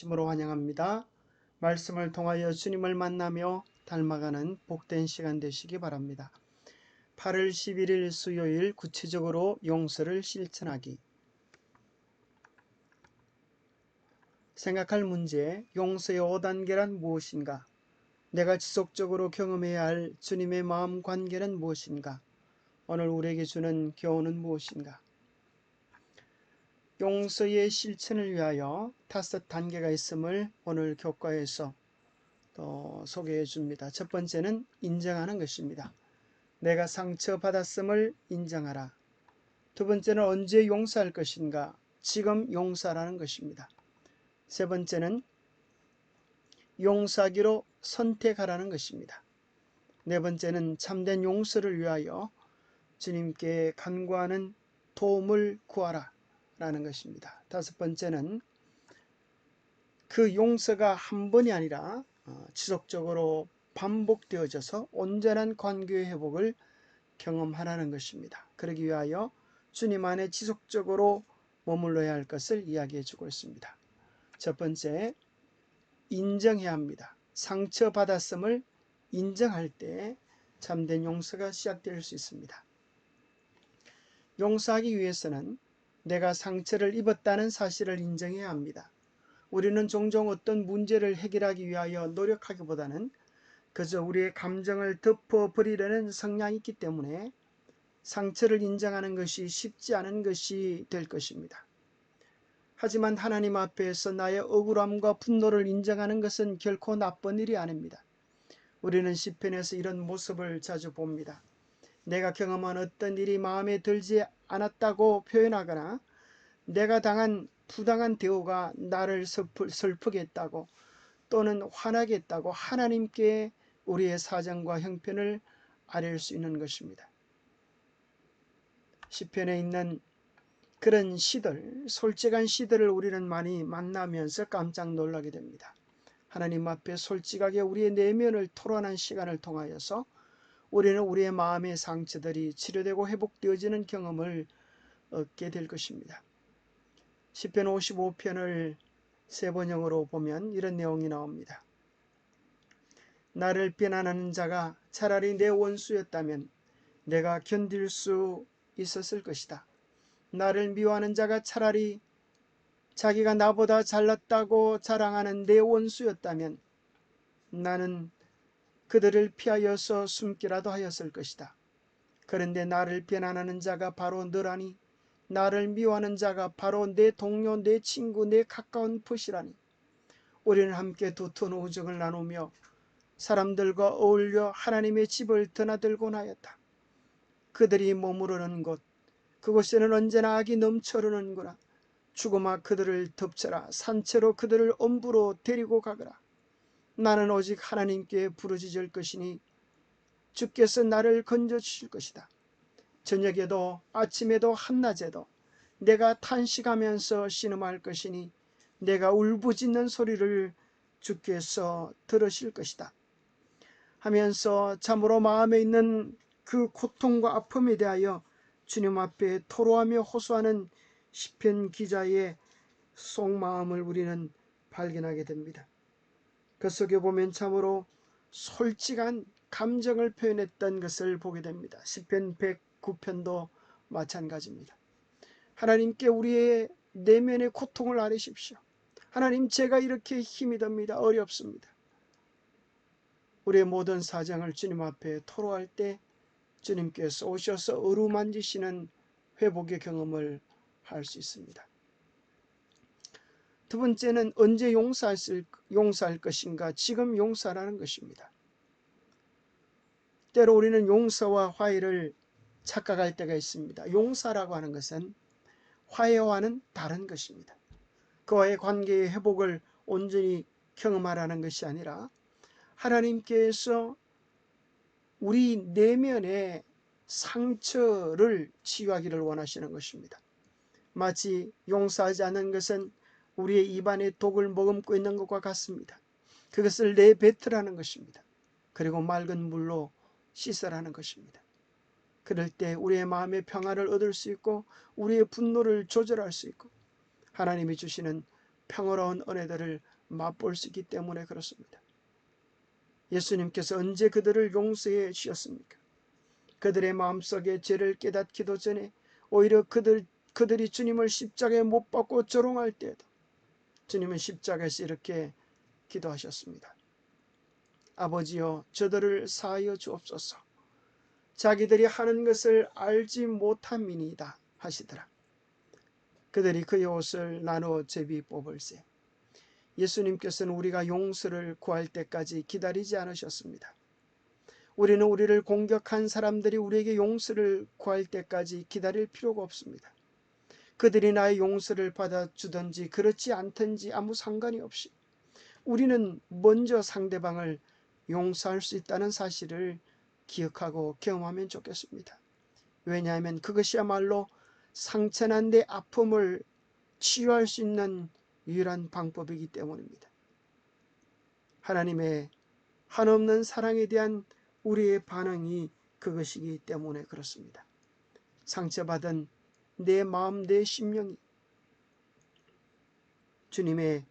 심으로 환영합니다. 말씀을 통하여 주님을 만나며 닮아가는 복된 시간 되시기 바랍니다. 8월 11일 수요일 구체적으로 용서를 실천하기. 생각할 문제, 용서의 5단계란 무엇인가? 내가 지속적으로 경험해야 할 주님의 마음 관계는 무엇인가? 오늘 우리에게 주는 교훈은 무엇인가? 용서의 실천을 위하여 5단계가 있음을 오늘 교과에서 또 소개해 줍니다. 첫 번째는 인정하는 것입니다. 내가 상처받았음을 인정하라. 두 번째는 언제 용서할 것인가? 지금 용서라는 것입니다. 세 번째는 용서하기로 선택하라는 것입니다. 네 번째는 참된 용서를 위하여 주님께 간구하는 도움을 구하라 라는 것입니다. 다섯 번째는 그 용서가 한 번이 아니라 지속적으로 반복되어져서 온전한 관계의 회복을 경험하라는 것입니다. 그러기 위하여 주님 안에 지속적으로 머물러야 할 것을 이야기해 주고 있습니다. 첫 번째, 인정해야 합니다. 상처받았음을 인정할 때 참된 용서가 시작될 수 있습니다. 용서하기 위해서는 내가 상처를 입었다는 사실을 인정해야 합니다. 우리는 종종 어떤 문제를 해결하기 위하여 노력하기보다는 그저 우리의 감정을 덮어버리려는 성향이 있기 때문에 상처를 인정하는 것이 쉽지 않은 것이 될 것입니다. 하지만 하나님 앞에서 나의 억울함과 분노를 인정하는 것은 결코 나쁜 일이 아닙니다. 우리는 시편에서 이런 모습을 자주 봅니다. 내가 경험한 어떤 일이 마음에 들지 않았다고 표현하거나 내가 당한 부당한 대우가 나를 슬프게 했다고 또는 화나게 했다고 하나님께 우리의 사정과 형편을 아뢰 수 있는 것입니다. 시편에 있는 그런 시들, 솔직한 시들을 우리는 많이 만나면서 깜짝 놀라게 됩니다. 하나님 앞에 솔직하게 우리의 내면을 토론한 시간을 통하여서 우리는 우리의 마음의 상처들이 치료되고 회복되어지는 경험을 얻게 될 것입니다. 시편 55편을 세 번역으로 보면 이런 내용이 나옵니다. 나를 비난하는 자가 차라리 내 원수였다면 내가 견딜 수 있었을 것이다. 나를 미워하는 자가 차라리 자기가 나보다 잘났다고 자랑하는 내 원수였다면 나는 그들을 피하여서 숨기라도 하였을 것이다. 그런데 나를 비난하는 자가 바로 너라니, 나를 미워하는 자가 바로 내 동료, 내 친구, 내 가까운 풋이라니. 우리는 함께 두터운 우정을 나누며 사람들과 어울려 하나님의 집을 드나들곤 하였다. 그들이 머무르는 곳, 그곳에는 언제나 악이 넘쳐흐르는구나. 죽음아 그들을 덮쳐라. 산채로 그들을 엄부로 데리고 가거라. 나는 오직 하나님께 부르짖을 것이니 주께서 나를 건져주실 것이다. 저녁에도 아침에도 한낮에도 내가 탄식하면서 신음할 것이니 내가 울부짖는 소리를 주께서 들으실 것이다. 하면서 참으로 마음에 있는 그 고통과 아픔에 대하여 주님 앞에 토로하며 호소하는 시편 기자의 속마음을 우리는 발견하게 됩니다. 그 속에 보면 참으로 솔직한 감정을 표현했던 것을 보게 됩니다. 시편 109편도 마찬가지입니다. 하나님께 우리의 내면의 고통을 아뢰십시오. 하나님, 제가 이렇게 힘이 듭니다. 어렵습니다. 우리의 모든 사정을 주님 앞에 토로할 때 주님께서 오셔서 어루만지시는 회복의 경험을 할 수 있습니다. 두 번째는 언제 용서할 것인가? 지금 용서라는 것입니다. 때로 우리는 용서와 화해를 착각할 때가 있습니다. 용서라고 하는 것은 화해와는 다른 것입니다. 그와의 관계의 회복을 온전히 경험하라는 것이 아니라 하나님께서 우리 내면의 상처를 치유하기를 원하시는 것입니다. 마치 용서하지 않는 것은 우리의 입안에 독을 머금고 있는 것과 같습니다. 그것을 내뱉으라는 것입니다. 그리고 맑은 물로 씻으라는 것입니다. 그럴 때 우리의 마음의 평화를 얻을 수 있고 우리의 분노를 조절할 수 있고 하나님이 주시는 평화로운 은혜들을 맛볼 수 있기 때문에 그렇습니다. 예수님께서 언제 그들을 용서해 주셨습니까? 그들의 마음속에 죄를 깨닫기도 전에 오히려 그들이 주님을 십자가에 못 박고 조롱할 때에도 주님은 십자가에서 이렇게 기도하셨습니다. 아버지여, 저들을 사하여 주옵소서. 자기들이 하는 것을 알지 못함이니이다 하시더라. 그들이 그의 옷을 나누어 제비 뽑을세. 예수님께서는 우리가 용서를 구할 때까지 기다리지 않으셨습니다. 우리는 우리를 공격한 사람들이 우리에게 용서를 구할 때까지 기다릴 필요가 없습니다. 그들이 나의 용서를 받아주든지 그렇지 않든지 아무 상관이 없이 우리는 먼저 상대방을 용서할 수 있다는 사실을 기억하고 경험하면 좋겠습니다. 왜냐하면 그것이야말로 상처난 내 아픔을 치유할 수 있는 유일한 방법이기 때문입니다. 하나님의 한없는 사랑에 대한 우리의 반응이 그것이기 때문에 그렇습니다. 상처받은 내 마음, 내 심령이 주님의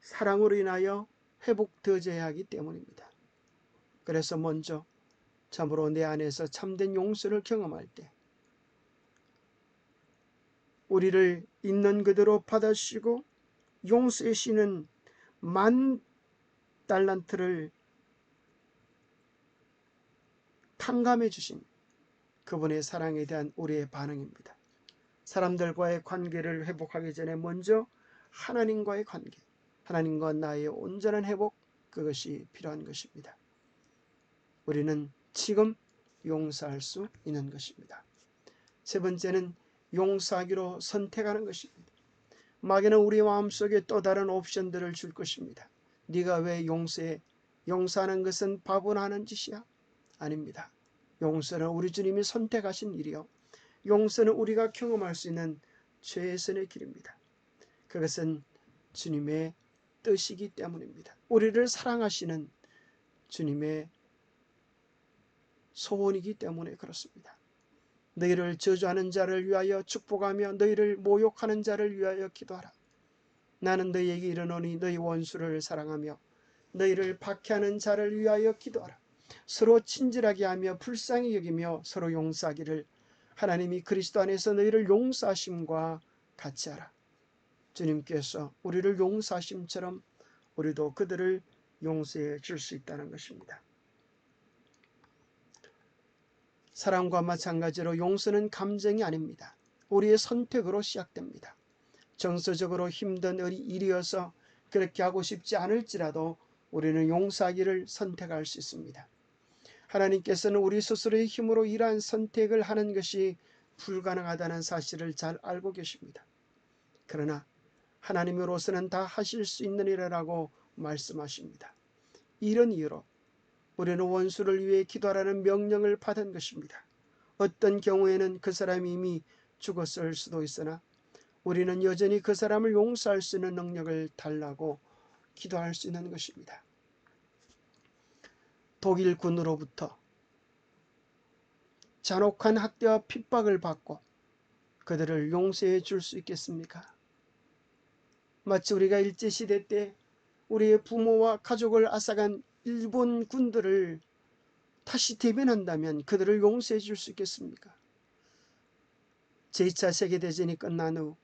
사랑으로 인하여 회복되어져야 하기 때문입니다. 그래서 먼저 참으로 내 안에서 참된 용서를 경험할 때 우리를 있는 그대로 받아주시고 용서의 신은 10,000달란트를 탕감해 주신 그분의 사랑에 대한 우리의 반응입니다. 사람들과의 관계를 회복하기 전에 먼저 하나님과의 관계, 하나님과 나의 온전한 회복, 그것이 필요한 것입니다. 우리는 지금 용서할 수 있는 것입니다. 세 번째는 용서하기로 선택하는 것입니다. 마귀는 우리 마음속에 또 다른 옵션들을 줄 것입니다. 네가 왜 용서해? 용서하는 것은 바보나 하는 짓이야? 아닙니다. 용서는 우리 주님이 선택하신 일이요, 용서는 우리가 경험할 수 있는 최선의 길입니다. 그것은 주님의 뜻이기 때문입니다. 우리를 사랑하시는 주님의 소원이기 때문에 그렇습니다. 너희를 저주하는 자를 위하여 축복하며 너희를 모욕하는 자를 위하여 기도하라. 나는 너희에게 이르노니 너희 원수를 사랑하며 너희를 박해하는 자를 위하여 기도하라. 서로 친절하게 하며 불쌍히 여기며 서로 용서하기를 하나님이 그리스도 안에서 너희를 용서하심과 같이 하라. 주님께서 우리를 용서하심처럼 우리도 그들을 용서해 줄 수 있다는 것입니다. 사랑과 마찬가지로 용서는 감정이 아닙니다. 우리의 선택으로 시작됩니다. 정서적으로 힘든 일이어서 그렇게 하고 싶지 않을지라도 우리는 용서하기를 선택할 수 있습니다. 하나님께서는 우리 스스로의 힘으로 이러한 선택을 하는 것이 불가능하다는 사실을 잘 알고 계십니다. 그러나 하나님으로서는 다 하실 수 있는 일이라고 말씀하십니다. 이런 이유로 우리는 원수를 위해 기도하라는 명령을 받은 것입니다. 어떤 경우에는 그 사람이 이미 죽었을 수도 있으나 우리는 여전히 그 사람을 용서할 수 있는 능력을 달라고 기도할 수 있는 것입니다. 독일군으로부터 잔혹한 학대와 핍박을 받고 그들을 용서해 줄 수 있겠습니까? 마치 우리가 일제시대 때 우리의 부모와 가족을 앗아간 일본 군들을 다시 대변한다면 그들을 용서해 줄 수 있겠습니까? 제2차 세계대전이 끝난 후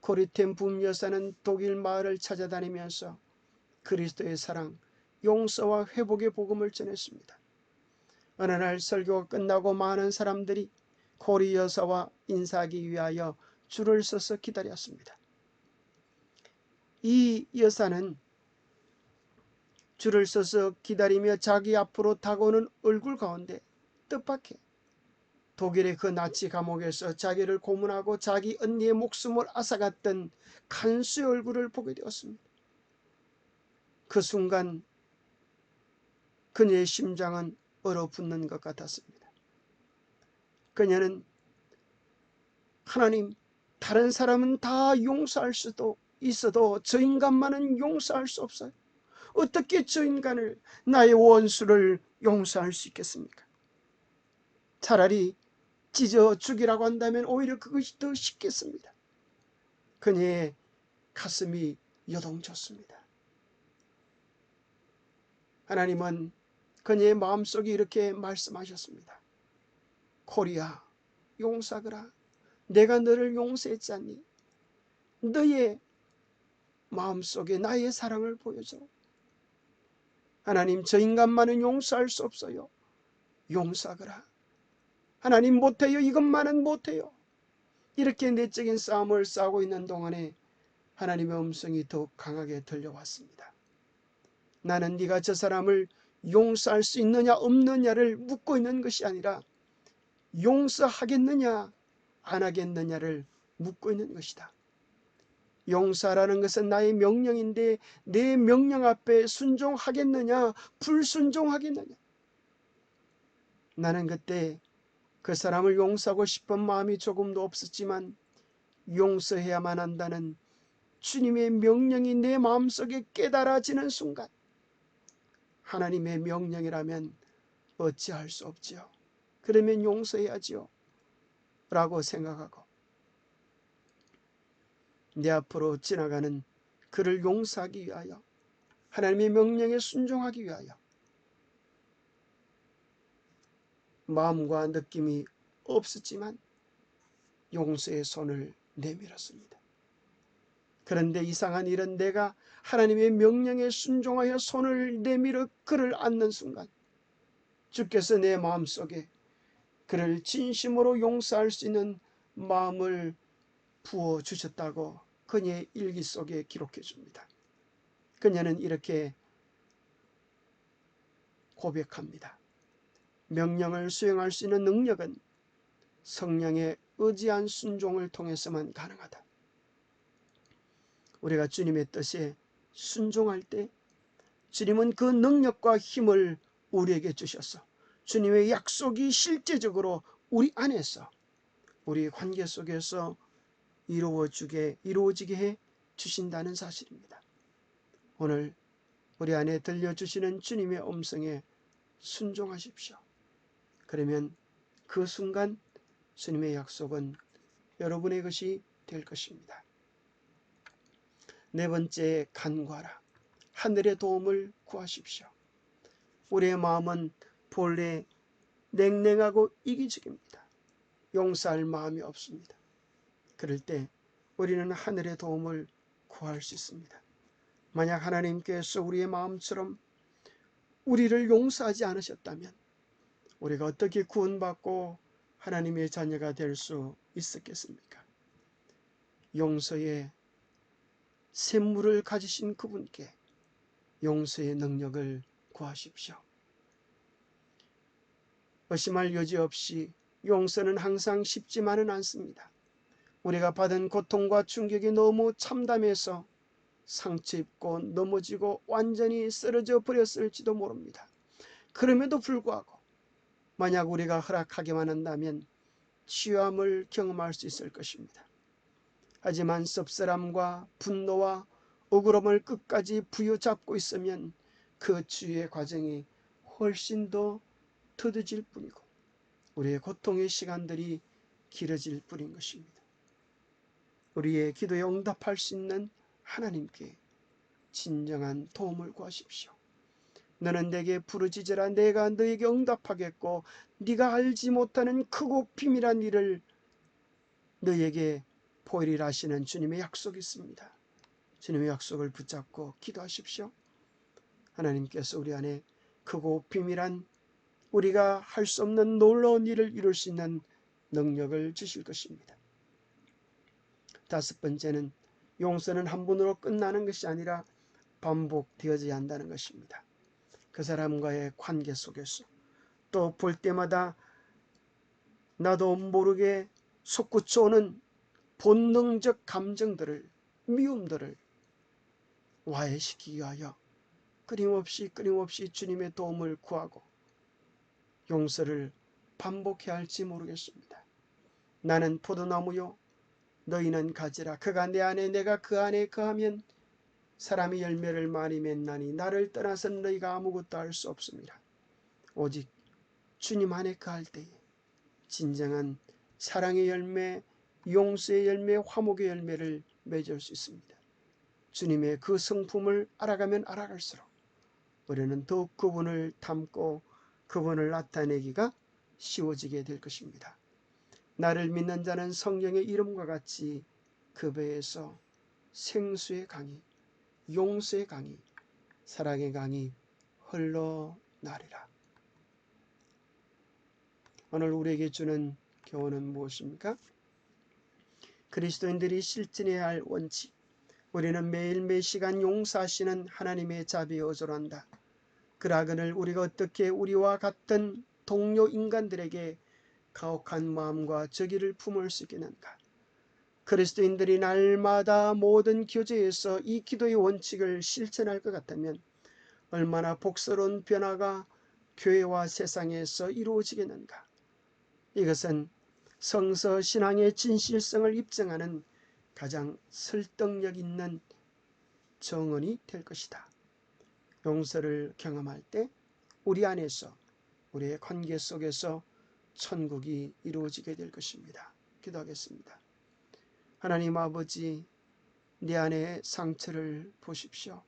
고리템 부녀사는 독일 마을을 찾아다니면서 그리스도의 사랑, 용서와 회복의 복음을 전했습니다. 어느 날 설교가 끝나고 많은 사람들이 고리 여사와 인사하기 위하여 줄을 서서 기다렸습니다. 이 여사는 줄을 서서 기다리며 자기 앞으로 다가오는 얼굴 가운데 뜻밖의 독일의 그 나치 감옥에서 자기를 고문하고 자기 언니의 목숨을 앗아갔던 간수의 얼굴을 보게 되었습니다. 그 순간 그녀의 심장은 얼어붙는 것 같았습니다. 그녀는 하나님, 다른 사람은 다 용서할 수도 있어도 저 인간만은 용서할 수 없어요. 어떻게 저 인간을, 나의 원수를 용서할 수 있겠습니까? 차라리 찢어 죽이라고 한다면 오히려 그것이 더 쉽겠습니다. 그녀의 가슴이 요동쳤습니다. 하나님은 그녀의 마음속에 이렇게 말씀하셨습니다. 코리아, 용서하거라. 내가 너를 용서했지 않니? 너의 마음속에 나의 사랑을 보여줘. 하나님, 저 인간만은 용서할 수 없어요. 용서하거라. 하나님, 못해요. 이것만은 못해요. 이렇게 내적인 싸움을 싸우고 있는 동안에 하나님의 음성이 더욱 강하게 들려왔습니다. 나는 네가 저 사람을 용서할 수 있느냐 없느냐를 묻고 있는 것이 아니라 용서하겠느냐 안 하겠느냐를 묻고 있는 것이다. 용서라는 것은 나의 명령인데 내 명령 앞에 순종하겠느냐 불순종하겠느냐. 나는 그때 그 사람을 용서하고 싶은 마음이 조금도 없었지만 용서해야만 한다는 주님의 명령이 내 마음속에 깨달아지는 순간, 하나님의 명령이라면 어찌할 수 없지요. 그러면 용서해야지요 라고 생각하고 내 앞으로 지나가는 그를 용서하기 위하여, 하나님의 명령에 순종하기 위하여 마음과 느낌이 없었지만 용서의 손을 내밀었습니다. 그런데 이상한 일은 내가 하나님의 명령에 순종하여 손을 내밀어 그를 안는 순간 주께서 내 마음속에 그를 진심으로 용서할 수 있는 마음을 부어주셨다고 그녀의 일기 속에 기록해 줍니다. 그녀는 이렇게 고백합니다. 명령을 수행할 수 있는 능력은 성령의 의지한 순종을 통해서만 가능하다. 우리가 주님의 뜻에 순종할 때 주님은 그 능력과 힘을 우리에게 주셔서 주님의 약속이 실제적으로 우리 안에서 우리 관계 속에서 이루어지게 해 주신다는 사실입니다. 오늘 우리 안에 들려주시는 주님의 음성에 순종하십시오. 그러면 그 순간 주님의 약속은 여러분의 것이 될 것입니다. 네 번째, 간구하라. 하늘의 도움을 구하십시오. 우리의 마음은 본래 냉랭하고 이기적입니다. 용서할 마음이 없습니다. 그럴 때 우리는 하늘의 도움을 구할 수 있습니다. 만약 하나님께서 우리의 마음처럼 우리를 용서하지 않으셨다면 우리가 어떻게 구원받고 하나님의 자녀가 될 수 있었겠습니까? 용서의 샘물을 가지신 그분께 용서의 능력을 구하십시오. 의심할 여지 없이 용서는 항상 쉽지만은 않습니다. 우리가 받은 고통과 충격이 너무 참담해서 상처 입고 넘어지고 완전히 쓰러져 버렸을지도 모릅니다. 그럼에도 불구하고 만약 우리가 허락하기만 한다면 치유함을 경험할 수 있을 것입니다. 하지만 섭섭함과 분노와 억울함을 끝까지 부여잡고 있으면 그 치유의 과정이 훨씬 더 더뎌질 뿐이고 우리의 고통의 시간들이 길어질 뿐인 것입니다. 우리의 기도에 응답할 수 있는 하나님께 진정한 도움을 구하십시오. 너는 내게 부르짖으라. 내가 너에게 응답하겠고 네가 알지 못하는 크고 비밀한 일을 너에게 보이리라 하시는 주님의 약속이 있습니다. 주님의 약속을 붙잡고 기도하십시오. 하나님께서 우리 안에 크고 비밀한 우리가 할 수 없는 놀라운 일을 이룰 수 있는 능력을 주실 것입니다. 다섯 번째는 용서는 한 번으로 끝나는 것이 아니라 반복되어져야 한다는 것입니다. 그 사람과의 관계 속에서 또 볼 때마다 나도 모르게 솟구쳐오는 본능적 감정들을, 미움들을 와해시키기 위하여 끊임없이 주님의 도움을 구하고 용서를 반복해야 할지 모르겠습니다. 나는 포도나무요 너희는 가지라. 그가 내 안에 내가 그 안에 거하면 사람이 열매를 많이 맺나니 나를 떠나서는 너희가 아무것도 할 수 없습니다. 오직 주님 안에 거할 때에 진정한 사랑의 열매, 용서의 열매, 화목의 열매를 맺을 수 있습니다. 주님의 그 성품을 알아가면 알아갈수록 우리는 더욱 그분을 닮고 그분을 나타내기가 쉬워지게 될 것입니다. 나를 믿는 자는 성령의 이름과 같이 그 배에서 생수의 강이, 용서의 강이, 사랑의 강이 흘러나리라. 오늘 우리에게 주는 교훈은 무엇입니까? 그리스도인들이 실천해야 할 원칙. 우리는 매일 매시간 용서하시는 하나님의 자비에 의존한다. 그러거늘 우리가 어떻게 우리와 같은 동료 인간들에게 가혹한 마음과 저기를 품을 수 있겠는가? 그리스도인들이 날마다 모든 교제에서 이 기도의 원칙을 실천할 것 같다면 얼마나 복스러운 변화가 교회와 세상에서 이루어지겠는가? 이것은 성서 신앙의 진실성을 입증하는 가장 설득력 있는 정언이 될 것이다. 용서를 경험할 때 우리 안에서, 우리의 관계 속에서 천국이 이루어지게 될 것입니다. 기도하겠습니다. 하나님 아버지, 내 안의 상처를 보십시오.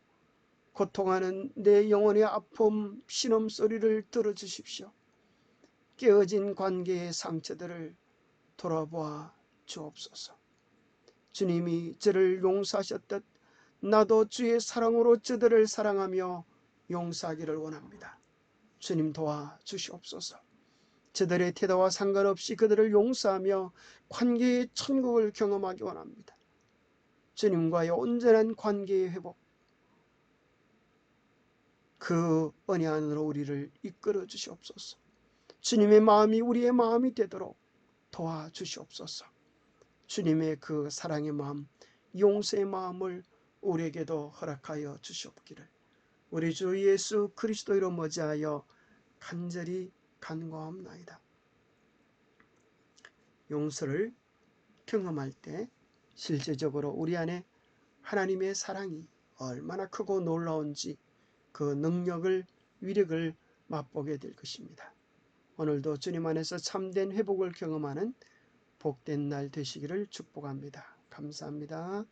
고통하는 내 영혼의 아픔, 신음소리를 들어주십시오. 깨어진 관계의 상처들을 돌아보아 주옵소서. 주님이 저를 용서하셨듯 나도 주의 사랑으로 저들을 사랑하며 용서하기를 원합니다. 주님 도와주시옵소서. 저들의 태도와 상관없이 그들을 용서하며 관계의 천국을 경험하기 원합니다. 주님과의 온전한 관계의 회복, 그 은혜 안으로 우리를 이끌어 주시옵소서. 주님의 마음이 우리의 마음이 되도록 도와주시옵소서. 주님의 그 사랑의 마음, 용서의 마음을 우리에게도 허락하여 주시옵기를 우리 주 예수 그리스도로 머지하여 간절히 간구하옵나이다. 용서를 경험할 때 실제적으로 우리 안에 하나님의 사랑이 얼마나 크고 놀라운지 그 능력을, 위력을 맛보게 될 것입니다. 오늘도 주님 안에서 참된 회복을 경험하는 복된 날 되시기를 축복합니다. 감사합니다.